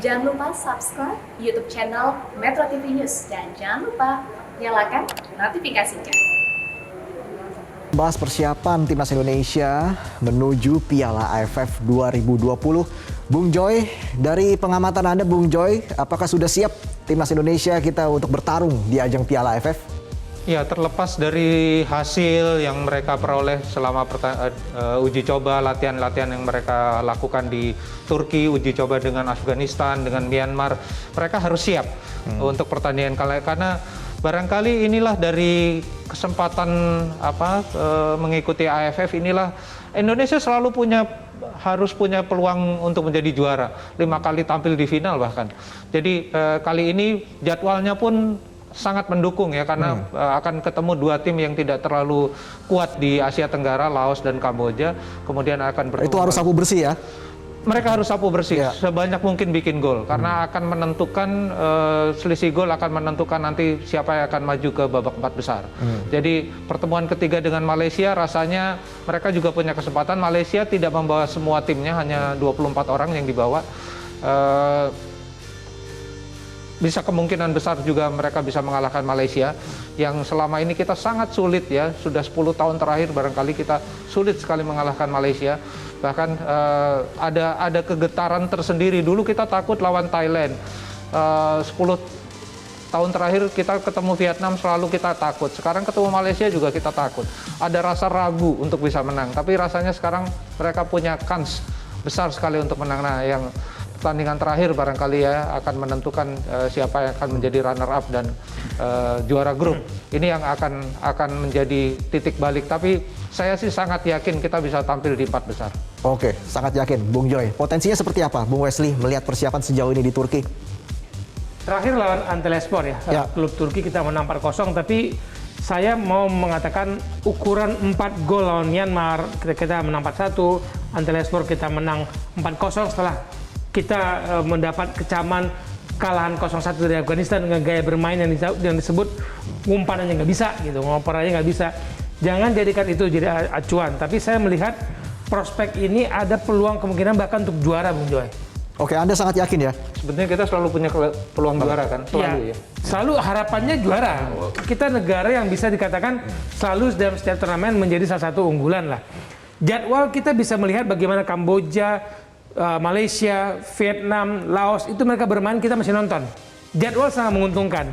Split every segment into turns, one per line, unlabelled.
Jangan lupa subscribe YouTube channel Metro TV News dan jangan lupa nyalakan notifikasinya.
Bahas persiapan Timnas Indonesia menuju Piala AFF 2020. Bung Joy, dari pengamatan Anda Bung Joy, apakah sudah siap Timnas Indonesia kita untuk bertarung di ajang Piala AFF?
Ya, terlepas dari hasil yang mereka peroleh selama uji coba latihan-latihan yang mereka lakukan di Turki, uji coba dengan Afghanistan, dengan Myanmar, mereka harus siap untuk pertandingan karena barangkali inilah dari kesempatan mengikuti AFF inilah Indonesia selalu harus punya peluang untuk menjadi juara, 5 kali tampil di final bahkan. Jadi kali ini jadwalnya pun sangat mendukung ya karena akan ketemu 2 tim yang tidak terlalu kuat di Asia Tenggara, Laos dan Kamboja. Kemudian akan bertemu.
Itu harus sapu bersih ya?
Mereka harus sapu bersih,
ya.
Sebanyak mungkin bikin gol karena akan menentukan selisih gol akan menentukan nanti siapa yang akan maju ke babak 4 besar. Jadi pertemuan ketiga dengan Malaysia rasanya mereka juga punya kesempatan. Malaysia tidak membawa semua timnya, hanya 24 orang yang dibawa. Bisa kemungkinan besar juga mereka bisa mengalahkan Malaysia yang selama ini kita sangat sulit ya, sudah 10 tahun terakhir barangkali kita sulit sekali mengalahkan Malaysia. Bahkan ada kegetaran tersendiri. Dulu kita takut lawan Thailand, 10 tahun terakhir kita ketemu Vietnam selalu kita takut. Sekarang ketemu Malaysia juga kita takut. Ada rasa ragu untuk bisa menang, tapi rasanya sekarang mereka punya kans besar sekali untuk menang. Nah, yang pertandingan terakhir barangkali ya akan menentukan siapa yang akan menjadi runner up dan juara grup. Ini yang akan menjadi titik balik. Tapi saya sih sangat yakin kita bisa tampil di 4 besar.
Oke, sangat yakin. Bung Joy, potensinya seperti apa Bung Wesley melihat persiapan sejauh ini di Turki?
Terakhir lawan Antalyaspor ya, klub Turki kita menang 4-0, tapi saya mau mengatakan ukuran 4 gol lawan Myanmar, kita menang 4-1, Antalyaspor kita menang 4-0 setelah kita mendapat kecaman kalahan 0-1 dari Afghanistan dengan gaya bermain yang disebut ngumpan aja nggak bisa gitu, ngoper aja nggak bisa. Jangan jadikan itu jadi acuan, tapi saya melihat prospek ini ada peluang kemungkinan bahkan untuk juara, Bung Joy.
Oke, Anda sangat yakin ya?
Sebenarnya kita selalu punya peluang juara kan, selalu ya.
Selalu harapannya juara. Kita negara yang bisa dikatakan selalu dalam setiap turnamen menjadi salah satu unggulan lah. Jadwal kita bisa melihat bagaimana Kamboja, Malaysia, Vietnam, Laos itu mereka bermain, kita masih nonton. Jadwal sangat menguntungkan.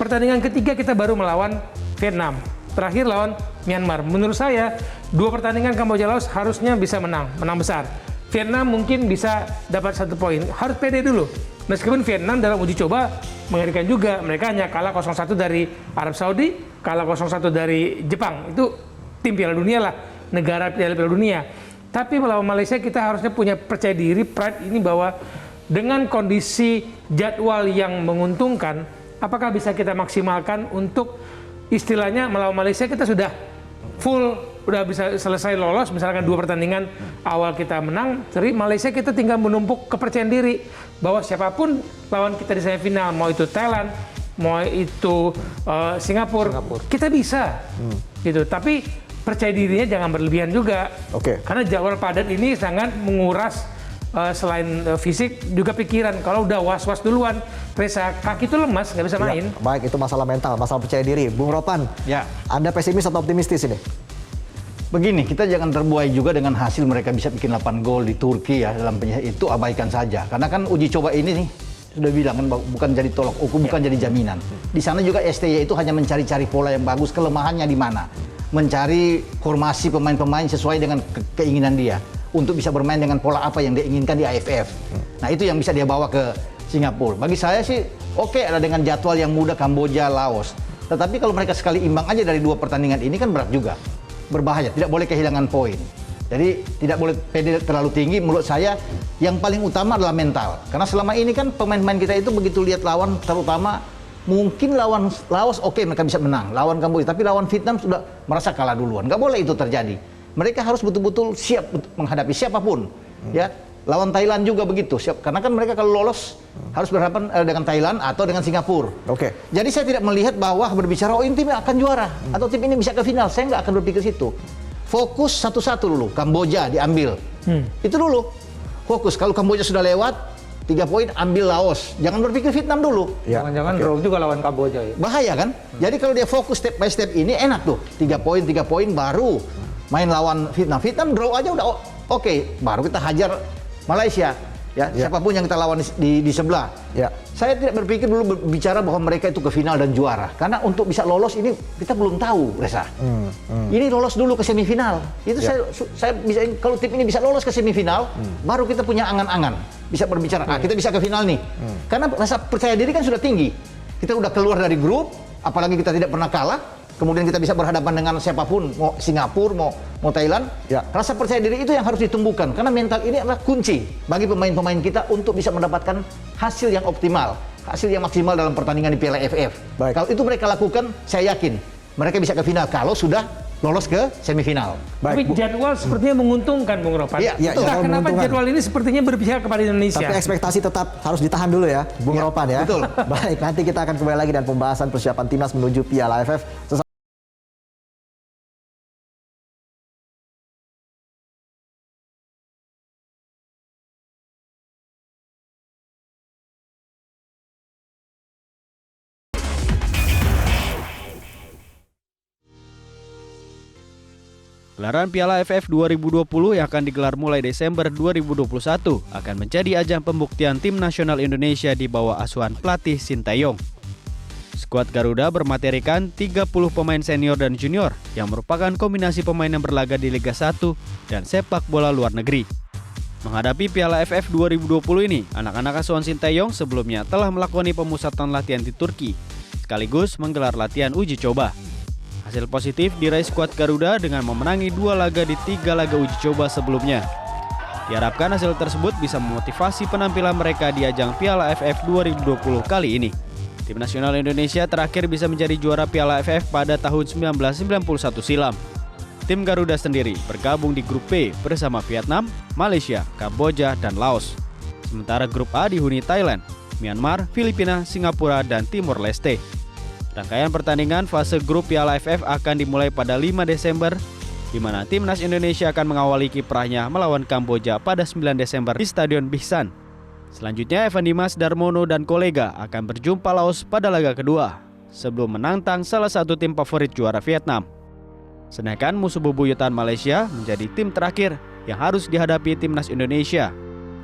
Pertandingan ketiga kita baru melawan Vietnam. Terakhir lawan Myanmar. Menurut saya 2 pertandingan Kamboja Laos harusnya bisa menang besar. Vietnam mungkin bisa dapat 1 poin. Harus pede dulu. Meskipun Vietnam dalam uji coba mengerikan juga. Mereka hanya kalah 0-1 dari Arab Saudi, kalah 0-1 dari Jepang. Itu tim Piala Dunia lah, negara Piala Dunia. Tapi melawan Malaysia kita harusnya punya percaya diri, pride ini bahwa dengan kondisi jadwal yang menguntungkan, apakah bisa kita maksimalkan untuk istilahnya melawan Malaysia kita sudah full, udah bisa selesai lolos, misalkan 2 pertandingan awal kita menang, jadi Malaysia kita tinggal menumpuk kepercayaan diri bahwa siapapun lawan kita di semifinal, mau itu Thailand, mau itu Singapura, kita bisa gitu. Tapi percaya dirinya jangan berlebihan juga. Karena jadwal padat ini sangat menguras selain fisik juga pikiran. Kalau udah was-was duluan, Reza, kaki itu lemas, nggak bisa main.
Ya, baik, itu masalah mental, masalah percaya diri. Bung Ropan,
ya,
Anda pesimis atau optimistis ini?
Begini, kita jangan terbuai juga dengan hasil mereka bisa bikin 8 gol di Turki ya, dalam itu abaikan saja. Karena kan uji coba ini nih, sudah bilang kan bukan jadi tolok ukur, bukan jadi jaminan. Di sana juga STY itu hanya mencari-cari pola yang bagus, kelemahannya di mana. Mencari formasi pemain-pemain sesuai dengan keinginan dia untuk bisa bermain dengan pola apa yang dia inginkan di AFF. Nah, itu yang bisa dia bawa ke Singapura. Bagi saya sih oke, ada dengan jadwal yang mudah Kamboja, Laos. Tetapi kalau mereka sekali imbang aja dari 2 pertandingan ini kan berat juga. Berbahaya, tidak boleh kehilangan poin. Jadi tidak boleh pede terlalu tinggi. Menurut saya yang paling utama adalah mental. Karena selama ini kan pemain-pemain kita itu begitu lihat lawan, terutama mungkin lawan Laos oke, mereka bisa menang, lawan Kamboja, tapi lawan Vietnam sudah merasa kalah duluan. Nggak boleh itu terjadi. Mereka harus betul-betul siap menghadapi siapapun. Ya, lawan Thailand juga begitu siap, karena kan mereka kalau lolos harus berhadapan dengan Thailand atau dengan Singapura. Jadi saya tidak melihat bahwa berbicara ini tim yang akan juara atau tim ini bisa ke final. Saya nggak akan berpikir situ. Fokus satu-satu dulu. Kamboja diambil, itu dulu fokus. Kalau Kamboja sudah lewat, 3 poin ambil Laos. Jangan berpikir Vietnam dulu.
Ya.
Jangan-jangan draw juga lawan Kamboja ya.
Bahaya kan? Jadi kalau dia fokus step by step ini enak tuh. 3 poin baru main lawan Vietnam. Vietnam draw aja udah oke. Baru kita hajar Malaysia. Ya, siapapun yang kita lawan di sebelah.
Ya.
Saya tidak berpikir dulu bicara bahwa mereka itu ke final dan juara. Karena untuk bisa lolos ini kita belum tahu, Reza. Ini lolos dulu ke semifinal. Itu saya bisa, kalau tim ini bisa lolos ke semifinal, baru kita punya angan-angan. Bisa berbicara, kita bisa ke final nih. Karena rasa percaya diri kan sudah tinggi. Kita udah keluar dari grup, apalagi kita tidak pernah kalah. Kemudian kita bisa berhadapan dengan siapapun, mau Singapura, mau Thailand.
Ya.
Rasa percaya diri itu yang harus ditumbuhkan. Karena mental ini adalah kunci bagi pemain-pemain kita untuk bisa mendapatkan hasil yang optimal. Hasil yang maksimal dalam pertandingan di Piala AFF.
Baik.
Kalau itu mereka lakukan, saya yakin mereka bisa ke final kalau sudah lolos ke semifinal.
Tapi jadwal sepertinya menguntungkan, Bung Ropan.
Iya,
iya,
Entah
jadwal
kenapa
menguntungkan.
jadwal ini sepertinya berpihak kepada Indonesia.
Tapi ekspektasi tetap harus ditahan dulu ya, Bung
Ya,
Ropan ya.
betul.
Baik, nanti kita akan kembali lagi dan pembahasan persiapan timnas menuju Piala AFF.
Gelaran Piala AFF 2020 yang akan digelar mulai Desember 2021 akan menjadi ajang pembuktian tim nasional Indonesia di bawah asuhan pelatih Sintayong. Skuad Garuda bermaterikan 30 pemain senior dan junior yang merupakan kombinasi pemain yang berlaga di Liga 1 dan sepak bola luar negeri. Menghadapi Piala AFF 2020 ini, anak-anak asuhan Sintayong sebelumnya telah melakoni pemusatan latihan di Turki, sekaligus menggelar latihan uji coba. Hasil positif diraih skuad Garuda dengan memenangi 2 laga di 3 laga uji coba sebelumnya. Diharapkan hasil tersebut bisa memotivasi penampilan mereka di ajang Piala AFF 2020 kali ini. Tim nasional Indonesia terakhir bisa menjadi juara Piala AFF pada tahun 1991 silam. Tim Garuda sendiri bergabung di grup B bersama Vietnam, Malaysia, Kamboja, dan Laos. Sementara grup A dihuni Thailand, Myanmar, Filipina, Singapura, dan Timor Leste. Rangkaian pertandingan fase grup Piala AFF akan dimulai pada 5 Desember, di mana timnas Indonesia akan mengawali kiprahnya melawan Kamboja pada 9 Desember di Stadion Bihsan. Selanjutnya, Evan Dimas Darmono dan kolega akan berjumpa Laos pada laga kedua, sebelum menantang salah satu tim favorit juara Vietnam. Sedangkan musuh bebuyutan Malaysia menjadi tim terakhir yang harus dihadapi timnas Indonesia.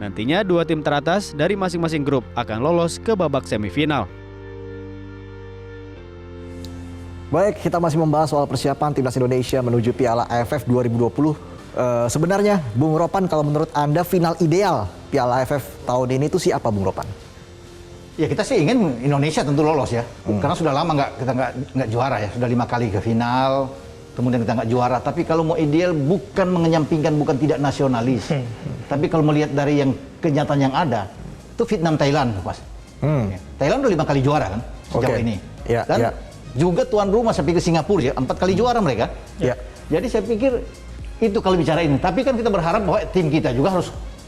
Nantinya 2 tim teratas dari masing-masing grup akan lolos ke babak semifinal.
Baik, kita masih membahas soal persiapan timnas Indonesia menuju Piala AFF 2020. Sebenarnya, Bung Ropan, kalau menurut Anda final ideal Piala AFF tahun ini itu siapa, Bung Ropan?
Ya kita sih ingin Indonesia tentu lolos ya, karena sudah lama kita nggak juara ya, sudah 5 kali ke final, kemudian kita nggak juara. Tapi kalau mau ideal bukan mengenyampingkan, bukan tidak nasionalis. Tapi kalau melihat dari yang kenyataan yang ada, itu Vietnam Thailand, Mas. Thailand udah 5 kali juara kan sejauh ini.
Ya,
Dan
ya.
juga tuan rumah sampai ke Singapura ya, 4 kali juara mereka.
Ya.
Jadi saya pikir itu kalau bicara ini. Tapi kan kita berharap bahwa tim kita juga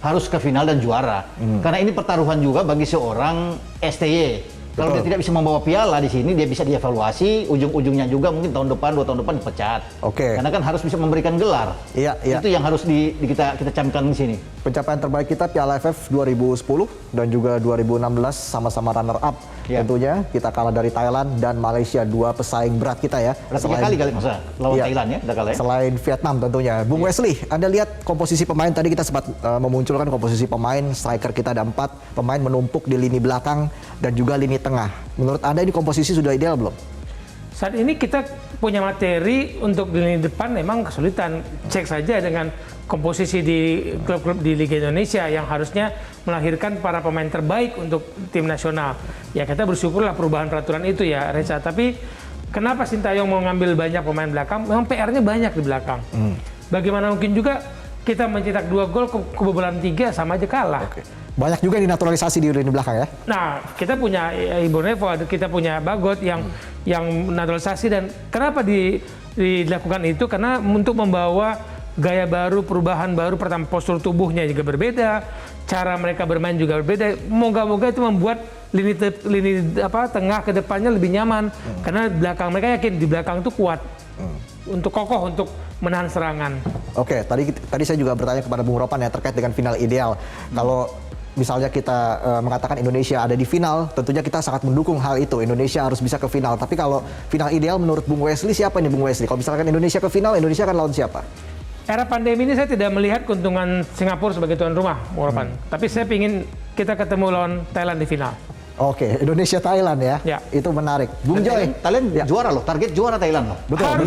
harus ke final dan juara. Karena ini pertaruhan juga bagi seorang STY. Kalau dia tidak bisa membawa piala di sini, dia bisa dievaluasi. Ujung-ujungnya juga mungkin tahun depan, 2 tahun depan dipecat.
Oke.
Karena kan harus bisa memberikan gelar.
Iya, iya.
Itu yang harus kita camkan di sini.
Pencapaian terbaik kita Piala AFF 2010 dan juga 2016 sama-sama runner up.
Ya.
Tentunya kita kalah dari Thailand dan Malaysia, 2 pesaing berat kita ya.
Ada 3 kali masa lawan Thailand ya, udah kalah ya.
Selain Vietnam tentunya. Bung Wesley, Anda lihat komposisi pemain tadi kita sempat memunculkan komposisi pemain, striker kita ada 4, pemain menumpuk di lini belakang dan juga lini tengah. Menurut Anda ini komposisi sudah ideal belum?
Saat ini kita punya materi untuk di lini depan memang kesulitan. Cek saja dengan komposisi di klub-klub di Liga Indonesia yang harusnya melahirkan para pemain terbaik untuk tim nasional. Ya kita bersyukurlah perubahan peraturan itu ya Reza. Tapi kenapa Sintayong mau ngambil banyak pemain belakang? Memang PR-nya banyak di belakang. Bagaimana mungkin juga kita mencetak 2 gol kebobolan 3 sama aja kalah.
Oke. Banyak juga dinaturalisasi di lini belakang ya.
Nah, kita punya Ibu Nevo, kita punya Bagot yang naturalisasi, dan kenapa dilakukan itu? Karena untuk membawa gaya baru, perubahan baru, pertama postur tubuhnya juga berbeda, cara mereka bermain juga berbeda. Moga-moga itu membuat lini tengah ke depannya lebih nyaman, karena belakang mereka yakin di belakang itu kuat. Untuk kokoh untuk menahan serangan.
Oke, tadi saya juga bertanya kepada Bung Ropan ya terkait dengan final ideal. Kalau misalnya kita mengatakan Indonesia ada di final, tentunya kita sangat mendukung hal itu. Indonesia harus bisa ke final. Tapi kalau final ideal menurut Bung Wesley, siapa nih Bung Wesley? Kalau misalkan Indonesia ke final, Indonesia akan lawan siapa?
Era pandemi ini saya tidak melihat keuntungan Singapura sebagai tuan rumah, Bung Ropan. Tapi saya ingin kita ketemu lawan Thailand di final.
Oke, Indonesia Thailand ya.
Ya.
Itu menarik. Bung Joy,
Thailand
Ya.
juara loh, target juara Thailand loh.
betul.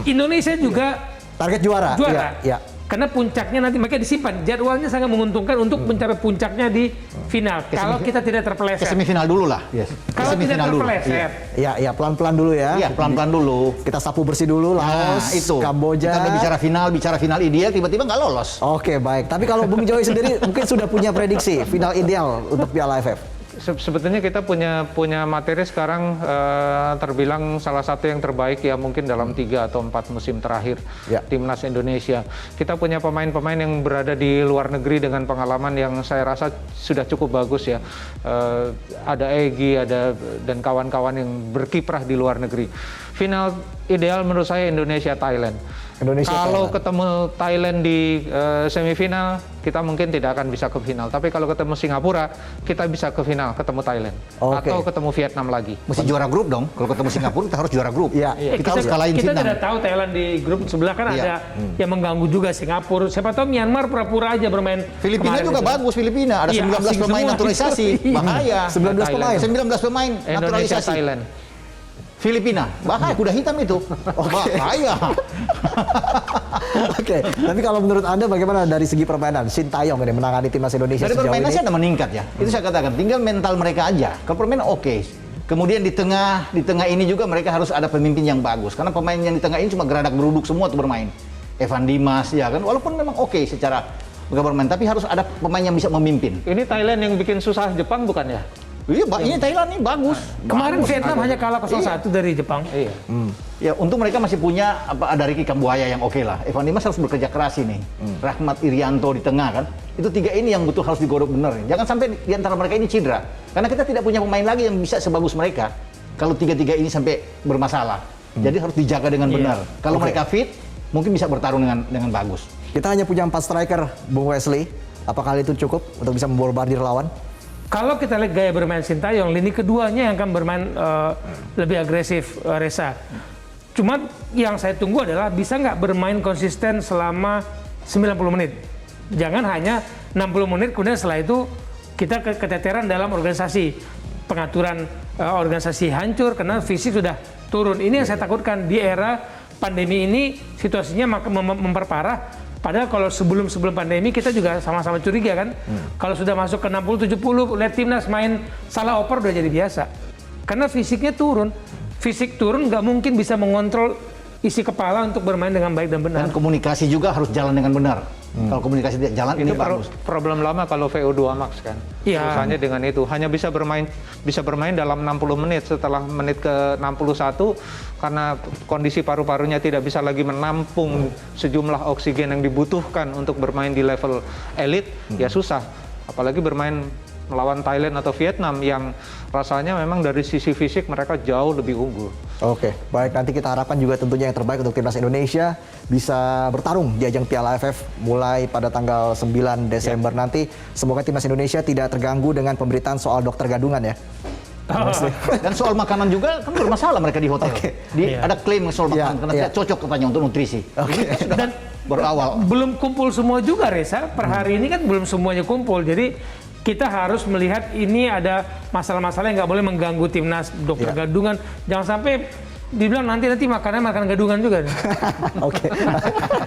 Indonesia juga
Target juara.
juara.
Ya.
Karena puncaknya nanti makanya disimpan. Jadwalnya sangat menguntungkan untuk mencapai puncaknya di final. Kalau kita tidak
Ke
terpeleset.
semifinal dulu lah. Yes. Ke
Kalau tidak
semifinal dulu.
terpeleset.
Ya, pelan-pelan dulu ya.
Iya, pelan-pelan dulu.
Kita sapu bersih dulu, Laos,
itu.
Kamboja.
Kita udah bicara final ideal, tiba-tiba nggak lolos.
Oke, baik. Tapi kalau Bung Joy sendiri mungkin sudah punya prediksi final ideal untuk Piala AFF.
Sebetulnya kita punya materi sekarang terbilang salah satu yang terbaik ya mungkin dalam 3 atau 4 musim terakhir
Ya.
timnas Indonesia. Kita punya pemain-pemain yang berada di luar negeri dengan pengalaman yang saya rasa sudah cukup bagus ya. Ada Egy, dan kawan-kawan yang berkiprah di luar negeri. Final ideal menurut saya Indonesia Thailand. Kalau ketemu Thailand di semifinal, kita mungkin tidak akan bisa ke final. Tapi kalau ketemu Singapura, kita bisa ke final, ketemu Thailand.
Oke.
Atau ketemu Vietnam lagi.
Mesti juara grup dong. Kalau ketemu Singapura kita harus juara grup.
Iya.
Kita harus kalahin
Kita
Vietnam.
tidak tahu Thailand di grup sebelah kan
Iya.
ada yang mengganggu juga Singapura. Siapa tahu Myanmar pura-pura aja bermain.
Filipina
kemarin
juga
itu.
bagus, Filipina. Ada
Iya,
19
asing
pemain
semua.
naturalisasi. Bahaya.
19 pemain.
19 pemain
Indonesia
naturalisasi.
Thailand.
Filipina. Bahaya, kuda hitam itu. Bahaya.
Oke, tapi kalau menurut Anda bagaimana dari segi permainan Sintayong ini menangani timnas Indonesia
Dari
sejauh
permainan
ini?
sih ada meningkat ya. Itu saya katakan, tinggal mental mereka aja. Kalau permainan oke. Kemudian di tengah ini juga mereka harus ada pemimpin yang bagus. Karena pemain yang di tengah ini cuma geradak geruduk semua tuh bermain. Evan Dimas ya kan, walaupun memang oke secara bermain, tapi harus ada pemain yang bisa memimpin.
Ini Thailand yang bikin susah Jepang bukan ya?
Iya, ini Thailand nih bagus.
Kemarin
Bagus.
Vietnam hanya kalah 0-1 dari Jepang.
Iya.
Ya, untung mereka masih punya ada Ricky Kambuaya yang oke lah. Evan Dimas harus bekerja keras ini. Rahmat Irianto di tengah kan. Itu 3 ini yang betul harus digodok benar. Jangan sampai di antara mereka ini cedera. Karena kita tidak punya pemain lagi yang bisa sebagus mereka. Kalau 3-3 ini sampai bermasalah. Jadi harus dijaga dengan benar. Kalau mereka fit, mungkin bisa bertarung dengan bagus.
Kita hanya punya 4 striker, Bung Wesley. Apakah itu cukup untuk bisa membombardir lawan?
Kalau kita lihat gaya bermain Sintayong, lini keduanya yang akan bermain lebih agresif, Reza. Cuma yang saya tunggu adalah bisa nggak bermain konsisten selama 90 menit. Jangan hanya 60 menit, kemudian setelah itu kita keteteran dalam organisasi. Pengaturan organisasi hancur karena fisik sudah turun. Ini yang saya takutkan di era pandemi ini, situasinya memperparah. Padahal kalau sebelum pandemi kita juga sama-sama curiga kan. Kalau sudah masuk ke 60-70, lihat timnas main salah oper udah jadi biasa. Karena fisiknya turun. Fisik turun nggak mungkin bisa mengontrol isi kepala untuk bermain dengan baik dan benar.
Dan komunikasi juga harus jalan dengan benar. Kalau komunikasi tidak jalan, ini bagus.
Problem lama kalau VO2 max kan.
Iya.
Susahnya dengan itu. Hanya bisa bermain dalam 60 menit setelah menit ke 61 karena kondisi paru-parunya tidak bisa lagi menampung sejumlah oksigen yang dibutuhkan untuk bermain di level elit, ya susah. Apalagi bermain melawan Thailand atau Vietnam yang rasanya memang dari sisi fisik mereka jauh lebih unggul.
Oke, baik, nanti kita harapkan juga tentunya yang terbaik untuk timnas Indonesia bisa bertarung di ajang Piala AFF mulai pada tanggal 9 Desember nanti. Semoga timnas Indonesia tidak terganggu dengan pemberitaan soal dokter gadungan ya.
Dan soal makanan juga kan bermasalah mereka di hotel. Ada klaim soal makanan karena tidak cocok katanya untuk nutrisi.
Dan
berawal.
belum kumpul semua juga, Reza. Per hari ini kan belum semuanya kumpul. Jadi kita harus melihat ini ada masalah-masalah yang nggak boleh mengganggu timnas dokter gadungan. Jangan sampai dibilang nanti makanan gadungan juga.
Oke.